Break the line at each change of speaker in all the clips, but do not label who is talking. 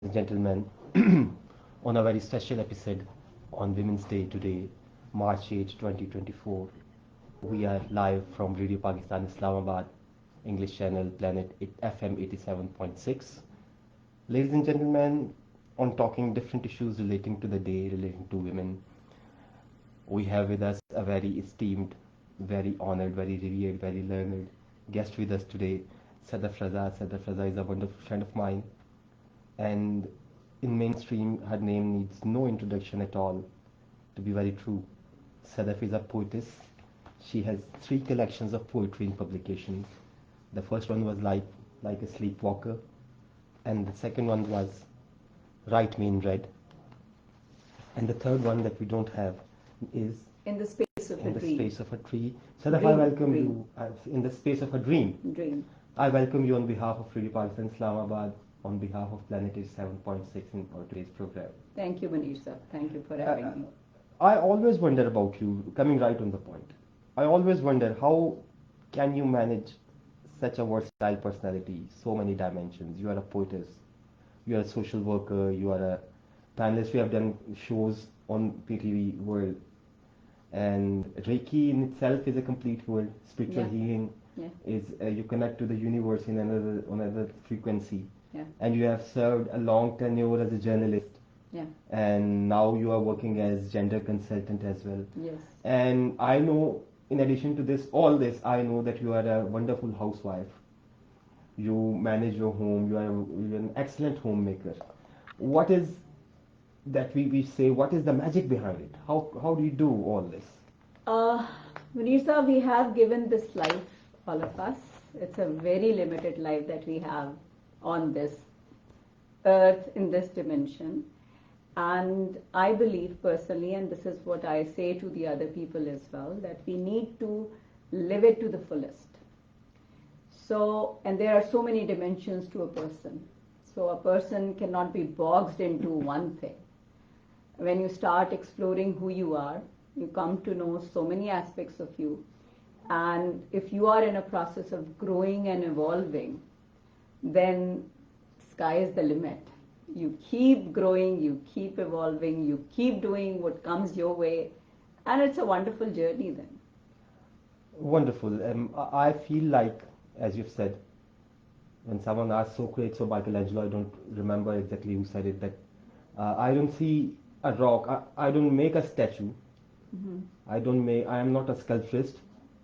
and gentlemen, on a very special episode on Women's Day today, March 8, 2024. We are live from Radio Pakistan Islamabad, English channel Planet FM 87.6. Ladies and gentlemen, on talking different issues relating to the day, relating to women, we have with us a very esteemed, very honored, very revered, very learned guest with us today, Sadaf Raza. Sadaf Raza is a wonderful friend of mine, and in mainstream, her name needs no introduction at all, to be very true. Sadaf is a poetess. She has 3 collections of poetry in publication. The first one was like a Sleepwalker, and the second one was Write Me in Red, and the third one that we don't have is
In the space of a
In the
dream.
Space of a Tree. Sadaf, I
Dream,
welcome
dream.
you in the space of a dream.
Dream.
I welcome you on behalf of Radio Pakistan Islamabad, on behalf of Planet 7.6 in our today's program.
Thank you, Munir sir. Thank you for having me.
I always wonder about you, coming right on the point. I always wonder how can you manage such a versatile personality, so many dimensions. You are a poetess, you are a social worker, you are a panelist. We have done shows on PTV World, and Reiki in itself is a complete world. Spiritual
Yeah.
healing
Yeah.
is you connect to the universe in another frequency.
Yeah.
And you have served a long tenure as a journalist,
Yeah.
and now you are working as gender consultant as well.
Yes.
And I know, in addition to all this, I know that you are a wonderful housewife. You manage your home. You're an excellent homemaker. What is that we say? What is the magic behind it? How do you do all this?
Munir sir, we have given this life, all of us. It's a very limited life that we have on this earth in this dimension. And I believe personally, and this is what I say to the other people as well, that we need to live it to the fullest. So, and there are so many dimensions to a person. So a person cannot be boxed into one thing. When you start exploring who you are, you come to know so many aspects of you. And if you are in a process of growing and evolving, then sky is the limit. You keep growing, you keep evolving, you keep doing what comes your way, and it's a wonderful journey then.
Wonderful. I feel like, as you've said, when someone asks Socrates or Michelangelo, I don't remember exactly who said it, that I don't see a rock, I don't make a statue, I am not a sculptrist.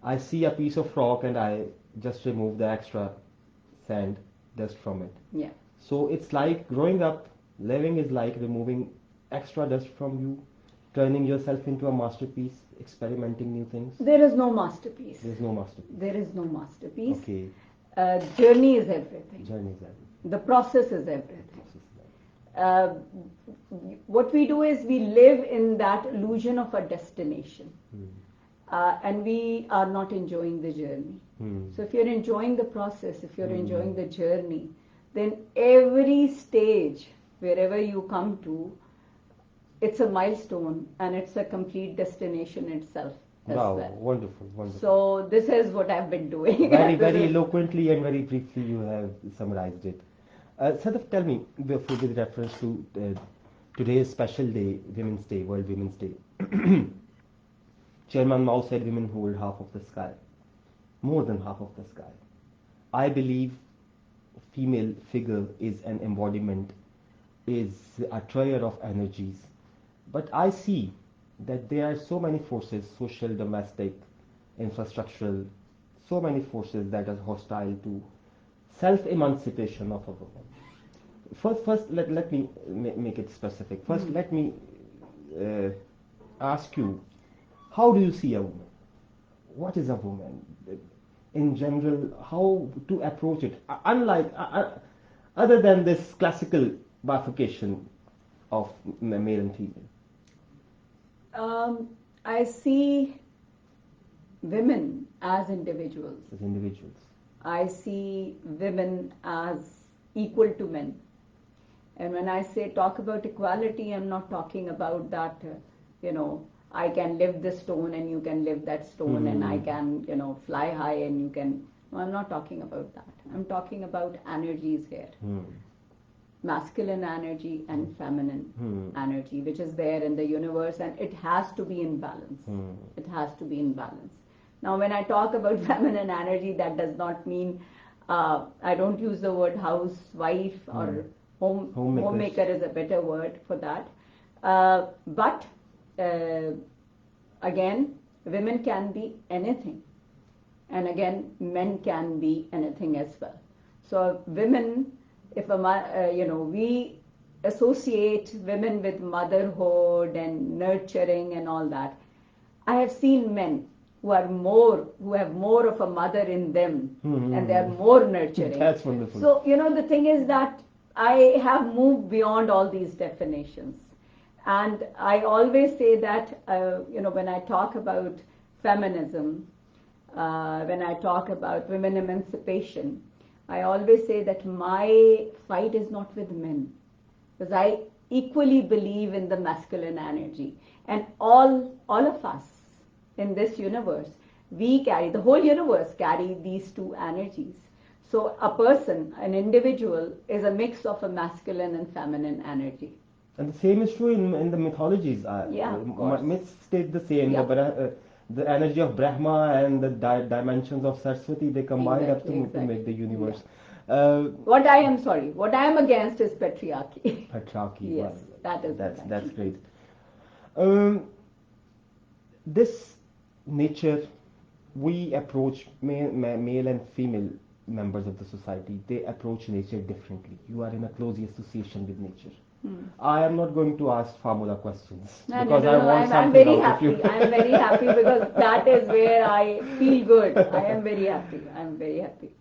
I see a piece of rock and I just remove the extra sand, dust from it.
Yeah.
So it's like growing up, living is like removing extra dust from you, turning yourself into a masterpiece, experimenting new things.
There is no masterpiece.
There's no masterpiece.
There is no masterpiece.
Okay,
Journey is everything.
journey is everything.
The process is everything. What we do is we live in that illusion of a destination. And we are not enjoying the journey. So if you're enjoying the process, if you're enjoying the journey, then every stage, wherever you come to, it's a milestone and it's a complete destination itself as
Wow,
well.
wonderful, wonderful.
So this is what I've been doing.
Very, very eloquently and very briefly you have summarized it. Sadaf, tell me, with reference to today's special day, Women's Day, World Women's Day. Chairman Mao said women hold half of the sky, more than half of the sky. I believe female figure is an embodiment, is a trier of energies. But I see that there are so many forces, social, domestic, infrastructural, so many forces that are hostile to self-emancipation of a woman. First, let me make it specific. First, let me ask you, how do you see a woman? What is a woman? In general, how to approach it? Unlike, other than this classical bifurcation of male and female.
I see women as individuals.
As individuals.
I see women as equal to men. And when I say talk about equality, I'm not talking about that, I can lift this stone and you can lift that stone and I can, fly high and you can. No, I'm not talking about that. I'm talking about energies here. masculine energy and feminine energy, which is there in the universe, and it has to be in balance. It has to be in balance. Now, when I talk about feminine energy, that does not mean I don't use the word housewife or homemaker is a better word for that. But again, women can be anything, and again, men can be anything as well. So women, if we associate women with motherhood and nurturing and all that. I have seen men who have more of a mother in them, and they are more nurturing.
That's wonderful.
So the thing is that I have moved beyond all these definitions, and I always say that when I talk about feminism, when I talk about women emancipation, I always say that my fight is not with men, because I equally believe in the masculine energy, and all of us in this universe, the whole universe carry these two energies. So a person, an individual, is a mix of a masculine and feminine energy.
And the same is true in the mythologies. Myths state the same.
Yeah.
The energy of Brahma and the dimensions of Saraswati, they combine up to make the universe.
Yeah. What I am against is patriarchy.
Patriarchy.
Yes,
that's great. This nature, we approach male and female members of the society. They approach nature differently. You are in a close association with nature. I am not going to ask formula questions because I want something
I'm very
out
happy.
of you.
I am very happy because that is where I feel good. I am very happy. I am very happy.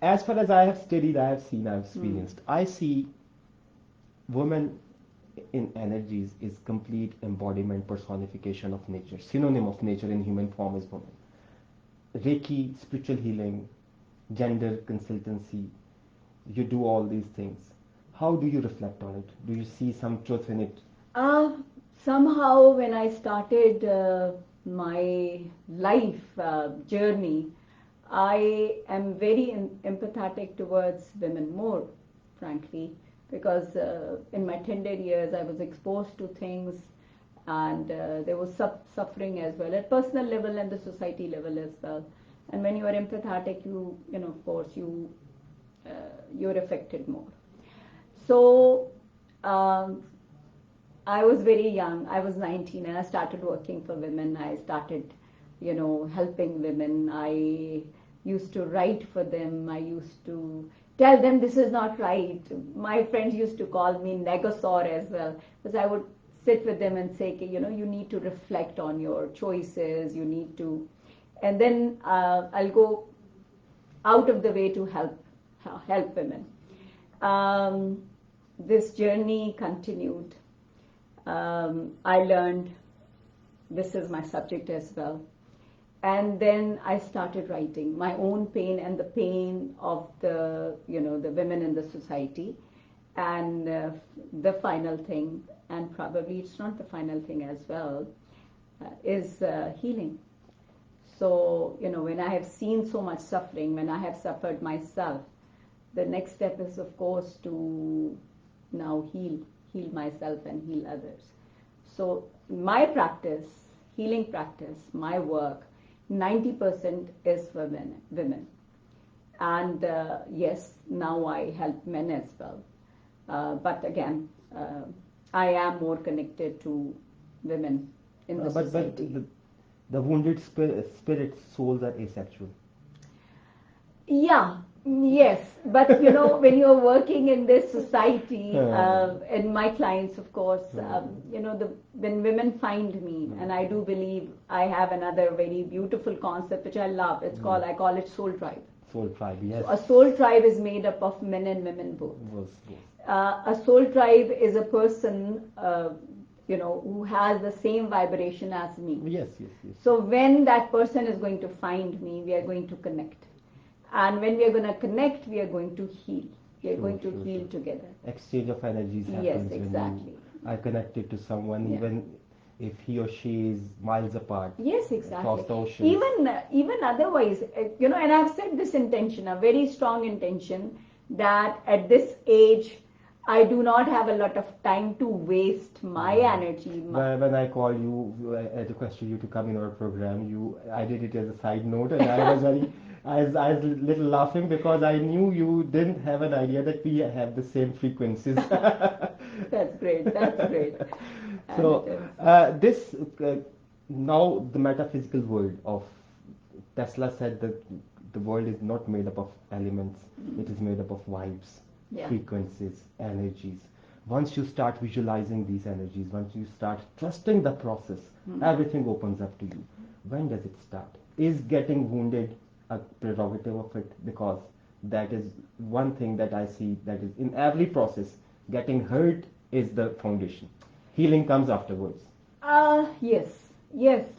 As far as I have studied, I have seen, I have experienced. I see women in energies is complete embodiment, personification of nature. Synonym of nature in human form is woman. Reiki, spiritual healing, gender consultancy. You do all these things. How do you reflect on it? Do you see some truth in it?
Somehow when I started my life journey, I am very empathetic towards women more, frankly, because in my tender years I was exposed to things, and there was suffering as well at personal level and the society level as well. And when you are empathetic, of course you're affected more. So I was very young. I was 19 and I started working for women. I started, helping women. I used to write for them. I used to tell them this is not right. My friends used to call me Negosaur as well, because I would sit with them and say, you need to reflect on your choices. You need to, and then I'll go out of the way to help women. This journey continued. I learned this is my subject as well. And then I started writing my own pain and the pain of the women in the society. And the final thing, and probably it's not the final thing as well, is healing. So, when I have seen so much suffering, when I have suffered myself, the next step is, of course, to now heal myself and heal others. So my practice, healing practice, my work, 90% is for women. And yes, now I help men as well. But again, I am more connected to women in the society.
But the wounded spirit souls are asexual.
Yeah. Yes, but when you're working in this society, and my clients, of course, when women find me, and I do believe I have another very beautiful concept which I love. I call it soul tribe.
Soul tribe, yes.
So a soul tribe is made up of men and women both.
Yes.
A soul tribe is a person, who has the same vibration as me.
Yes.
So when that person is going to find me, we are going to connect. And when we are going to connect, we are going to heal. We are going to heal together.
Exchange of energies happens.
Yes, exactly.
When you are connected to someone, even if he or she is miles apart.
Yes, exactly.
Across the ocean.
Even otherwise, and I've set this intention, a very strong intention, that at this age, I do not have a lot of time to waste my energy.
When I called you, I requested you to come in our program. I did it as a side note, and I was I was little laughing because I knew you didn't have an idea that we have the same frequencies.
That's great. That's great.
So this now the metaphysical world of Tesla said that the world is not made up of elements; it is made up of vibes, frequencies, energies. Once you start visualizing these energies, once you start trusting the process, everything opens up to you. When does it start? Is getting wounded a prerogative of it? Because that is one thing that I see that is in every process, getting hurt is the foundation. Healing comes afterwards.
Yes,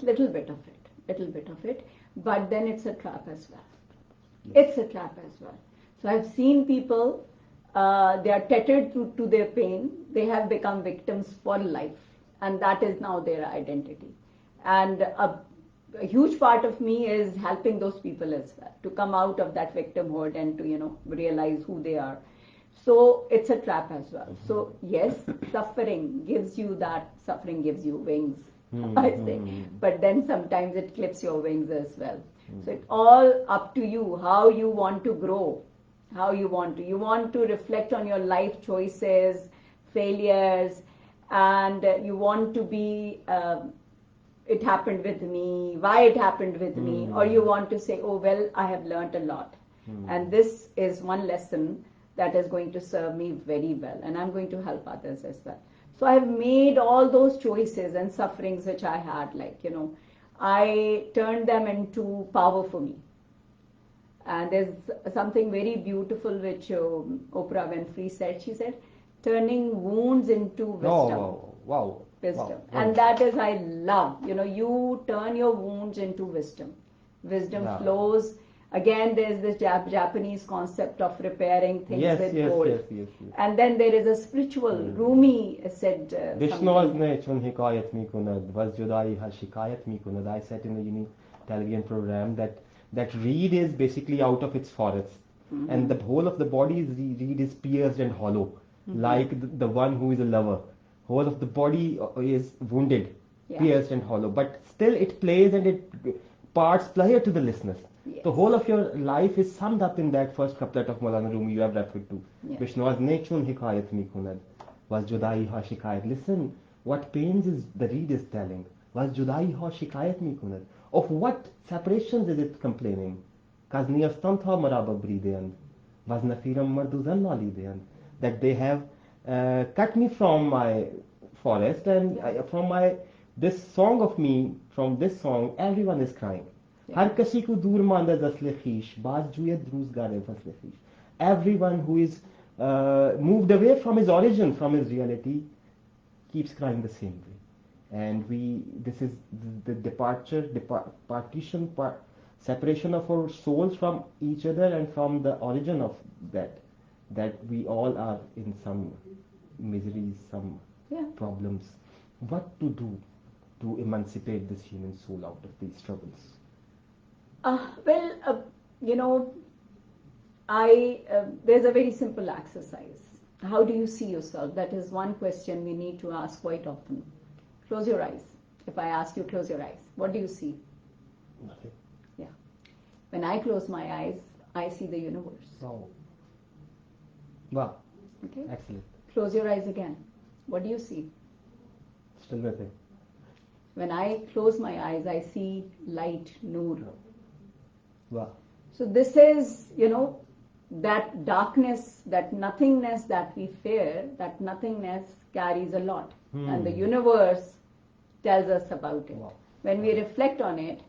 little bit of it, but then it's a trap as well. Yes. It's a trap as well. So I've seen people, they are tethered to their pain, they have become victims for life, and that is now their identity. And a huge part of me is helping those people as well to come out of that victimhood and to realize who they are. So it's a trap as well. So yes, suffering gives you wings, I say. But then sometimes it clips your wings as well. So it's all up to you how you want to grow, how you want to reflect on your life choices, failures, and you want to be it happened with me, why it happened with me, or you want to say, oh well, I have learned a lot, and this is one lesson that is going to serve me very well, and I'm going to help others as well. So I've made all those choices and sufferings which I had, I turned them into power for me. And there's something very beautiful which Oprah Winfrey said. She said, turning wounds into wisdom.
Oh, wow.
Wisdom.
Wow.
And that is I love. You turn your wounds into wisdom. Wisdom flows. Again, there's this Japanese concept of repairing things with gold.
Yes.
And then there is a spiritual. Rumi said
Vishnu's ne chun hikayat mi kunad, was judai ha shikayat mi kunad. I said in the unique television program that reed is basically out of its forest, and the whole of the body reed is pierced and hollow, like the one who is a lover. Whole of the body is wounded, pierced and hollow, but still it plays and it parts pleasure to the listeners. Yes. The whole of your life is summed up in that first couplet of Maulana Rumi you have referred to. Vishnu's ne chun hikayat mi kunad, was judai ha shikayat. Listen, what pains is the reed is telling. Was judai ha shikayat mi kunad. Of what separations is it complaining? Kazniyastan tha maraba bridean, was nafiram marduzan nalidean. That they have cut me from my forest, and from this song of me, from this song, everyone is crying. Har kasi ko dur manda zasle khish, baz juyat druzgare fasle khish. Everyone who is moved away from his origin, from his reality, keeps crying the same way. And this is the separation of our souls from each other and from the origin of that we all are in some miseries, some problems. What to do to emancipate this human soul out of these struggles?
There's a very simple exercise. How do you see yourself? That is one question we need to ask quite often. Close your eyes. If I ask you, close your eyes, what do you see?
Nothing.
Yeah. When I close my eyes, I see the universe.
Wow.
Okay.
Excellent.
Close your eyes again. What do you see?
Still nothing.
When I close my eyes, I see light, nur.
Wow.
So this is, that darkness, that nothingness that we fear, that nothingness carries a lot. And the universe tells us about it.
Wow.
When we reflect on it,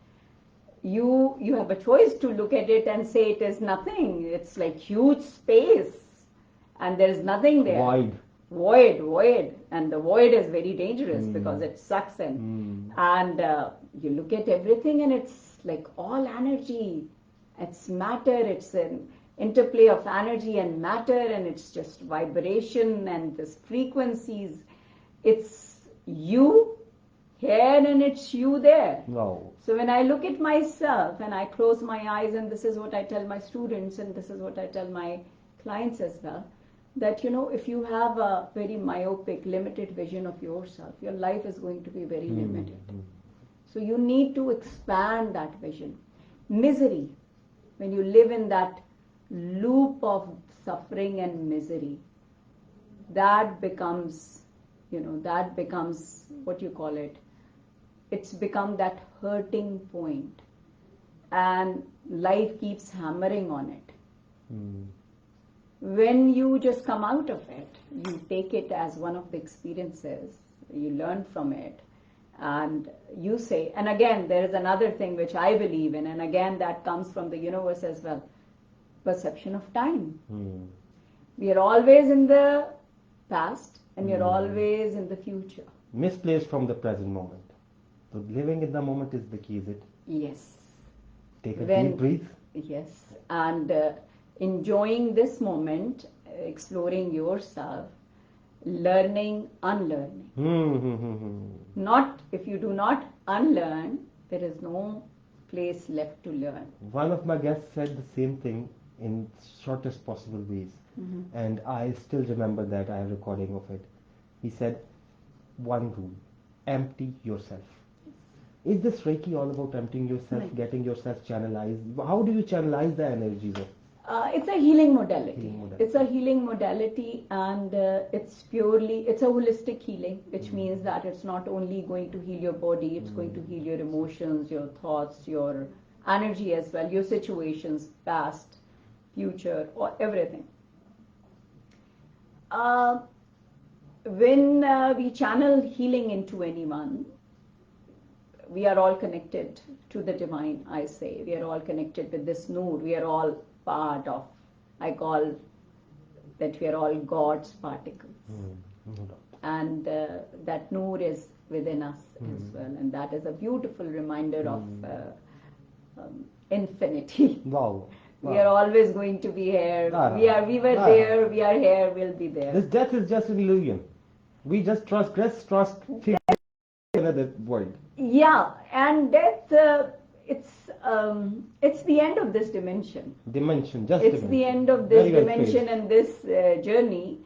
you have a choice to look at it and say it is nothing. It's like huge space and there is nothing there. Void. And the void is very dangerous because it sucks in. And you look at everything and it's like all energy. It's matter. It's an interplay of energy and matter, and it's just vibration and this frequencies. It's you here and it's you there.
Wow.
So when I look at myself and I close my eyes, and this is what I tell my students and this is what I tell my clients as well, that, you know, if you have a very myopic, limited vision of yourself, your life is going to be very limited. So you need to expand that vision. Misery, when you live in that loop of suffering and misery, that becomes, you know, that becomes, what you call it, it's become that hurting point, and life keeps hammering on it. When you just come out of it, you take it as one of the experiences, you learn from it, and you say, and again, there is another thing which I believe in, and again, that comes from the universe as well, perception of time. We are always in the past, and we are always in the future.
Misplaced from the present moment. So living in the moment is the key, is it?
Yes.
Take a deep breath.
Yes, and enjoying this moment, exploring yourself, learning, unlearning. Not, if you do not unlearn, there is no place left to learn.
One of my guests said the same thing in shortest possible ways, and I still remember that. I have recording of it. He said, one rule, empty yourself. Is this Reiki all about emptying yourself, getting yourself channelized? How do you channelize the energies of?
It's a healing modality. It's a healing modality, and it's a holistic healing, which means that it's not only going to heal your body, it's going to heal your emotions, your thoughts, your energy as well, your situations, past, future, or everything. When we channel healing into anyone, we are all connected to the divine, I say. We are all connected with this Noor. We are all part of, I call that we are all God's particles. And that Noor is within us as well. And that is a beautiful reminder of infinity.
Wow.
We are always going to be here. We were there, we are here, we'll be there.
This death is just an illusion. We just trust another world.
Yeah, and death, it's the end of this dimension. It's the end of this dimension and this journey,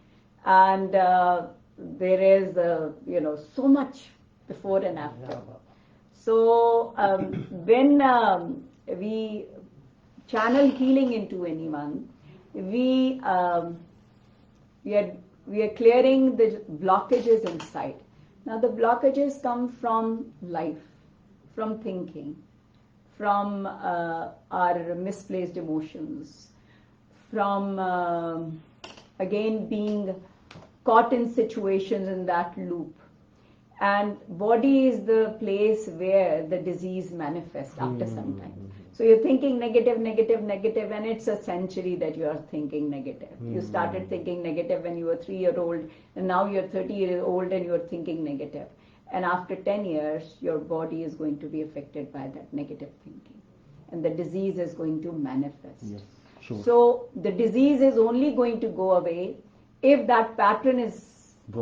and there is, you know, so much before and after. So when we channel healing into anyone, we are clearing the blockages inside. Now the blockages come from life, from thinking, from our misplaced emotions, from again being caught in situations in that loop. And body is the place where the disease manifests after some time. So you're thinking negative, and it's a century that you are thinking negative. You started thinking negative when you were 3-year-old, and now you're 30 years old and you're thinking negative. And after 10 years, your body is going to be affected by that negative thinking. And the disease is going to manifest.
Yes, sure.
So the disease is only going to go away if that pattern is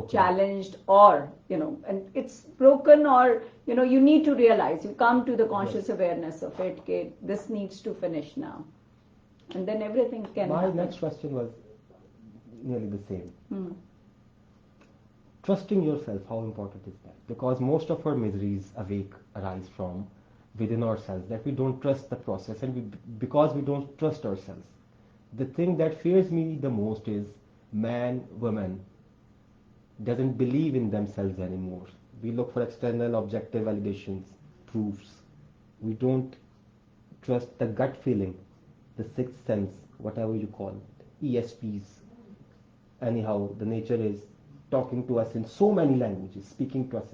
challenged, or, you know, and it's broken, or, you know, you need to realize, you come to the conscious awareness of it, okay, this needs to finish now, and then everything can happen.
My next question was nearly the same. Trusting yourself, how important is that? Because most of our miseries arise from within ourselves, that we don't trust the process, and because we don't trust ourselves. The thing that fears me the most is man, woman doesn't believe in themselves anymore. We look for external objective validations, proofs. We don't trust the gut feeling, the sixth sense, whatever you call it, ESPs. Anyhow, the nature is talking to us in so many languages, speaking to us.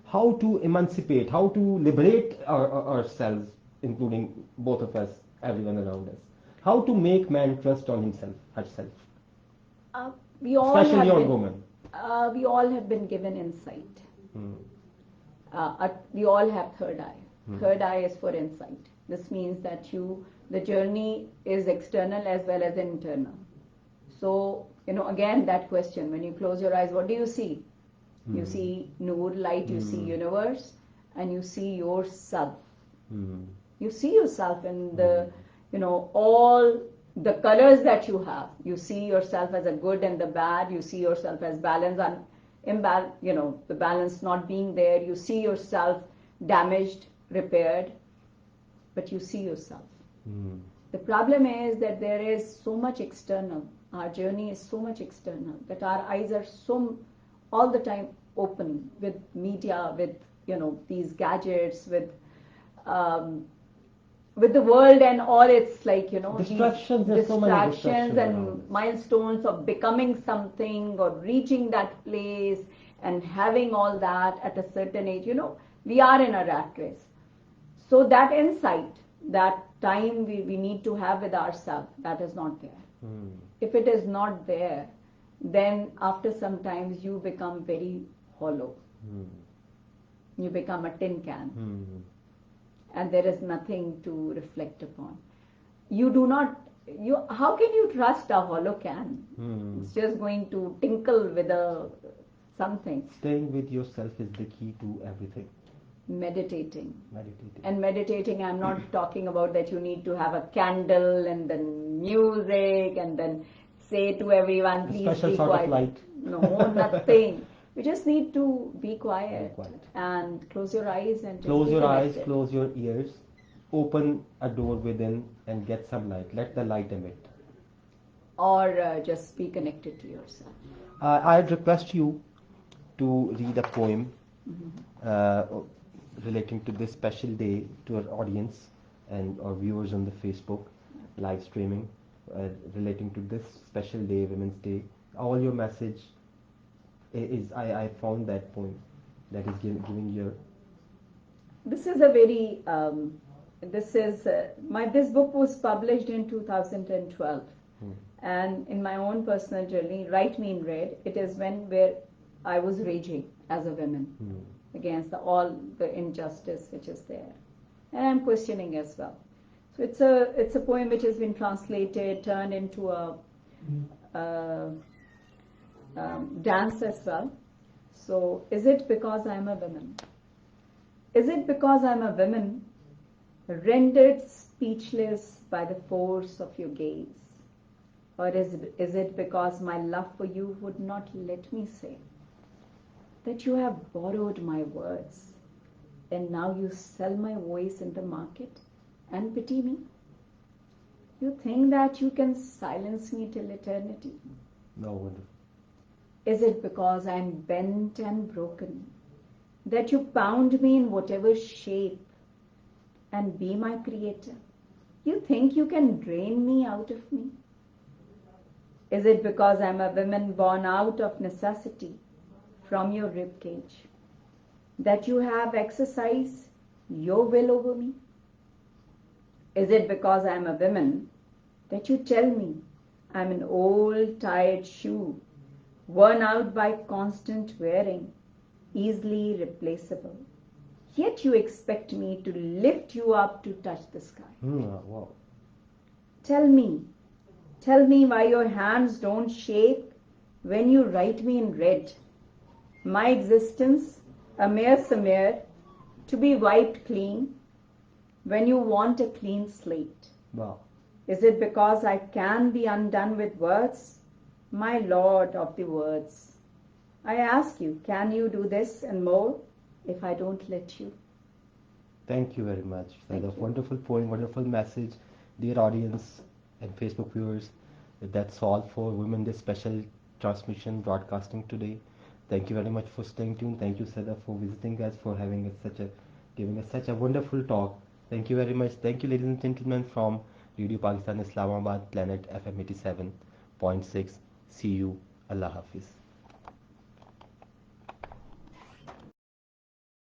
How to emancipate, how to liberate ourselves, including both of us, everyone around us. How to make man trust on himself, herself. Especially on women.
We all have been given insight. We all have third eye. Third eye is for insight. This means that the journey is external as well as internal. So, you know, again that question, when you close your eyes, what do you see? You see Noor, light, you see universe, and you see yourself. You see yourself in the, you know, all the colors that you have. You see yourself as a good and the bad. You see yourself as balance and the balance not being there. You see yourself damaged, repaired, but you see yourself.
Mm.
The problem is that there is so much external. Our journey is so much external that our eyes are so all the time open with media, with these gadgets, with the world and all its
Distractions,
these
there's so many
distractions
distractions
and
around us.
milestones of becoming something or reaching that place and having all that at a certain age. We are in a rat race. So that insight, that time we need to have with ourselves, that is not there.
Mm.
If it is not there, then after some times you become very hollow.
Mm.
You become a tin can.
Mm.
And there is nothing to reflect upon. How can you trust a hollow can?
Mm.
It's just going to tinkle with something.
Staying with yourself is the key to everything.
Meditating.
Meditating.
And meditating, I'm not talking about that you need to have a candle and then music and then say to everyone, please
special
be
sort
quiet.
of light.
No, nothing. You just need to be quiet,
Be quiet.
and close your eyes and just
Close
be
your eyes,
connected.
close your ears, open a door within and get some light. Let the light emit.
Or just be connected to yourself.
I'd request you to read a poem relating to this special day to our audience and our viewers on the Facebook live streaming, relating to this special day, Women's Day. All your message is, I found that poem that is giving your.
This is a very, this book was published in 2012. And in my own personal journey, Write Me in Red, it is where I was raging as a woman against all the injustice which is there. And I'm questioning as well. So it's a poem which has been translated, turned into a dance as well. So is it because I'm a woman? Is it because I'm a woman rendered speechless by the force of your gaze? Or is it because my love for you would not let me say that you have borrowed my words and now you sell my voice in the market and pity me? You think that you can silence me till eternity?
No, wonderful.
Is it because I'm bent and broken that you pound me in whatever shape and be my creator? You think you can drain me out of me? Is it because I'm a woman born out of necessity from your ribcage that you have exercised your will over me? Is it because I'm a woman that you tell me I'm an old tired shoe worn out by constant wearing, easily replaceable, yet you expect me to lift you up to touch the sky?
Wow.
Tell me why your hands don't shake when you write me in red. My existence, a mere smear, to be wiped clean when you want a clean slate.
Wow.
Is it because I can be undone with words? My lord of the words, I ask you, can you do this and more if I don't let you?
Thank you very much.
Thank
Sadaf.
you.
Wonderful poem, wonderful message. Dear audience and Facebook viewers, that's all for Women Day special transmission broadcasting today. Thank you very much for staying tuned. Thank you, Sadaf, for visiting us, for giving us such a wonderful talk. Thank you very much. Thank you, ladies and gentlemen, from Radio Pakistan Islamabad, Planet FM 87.6. See you. Allah Hafiz.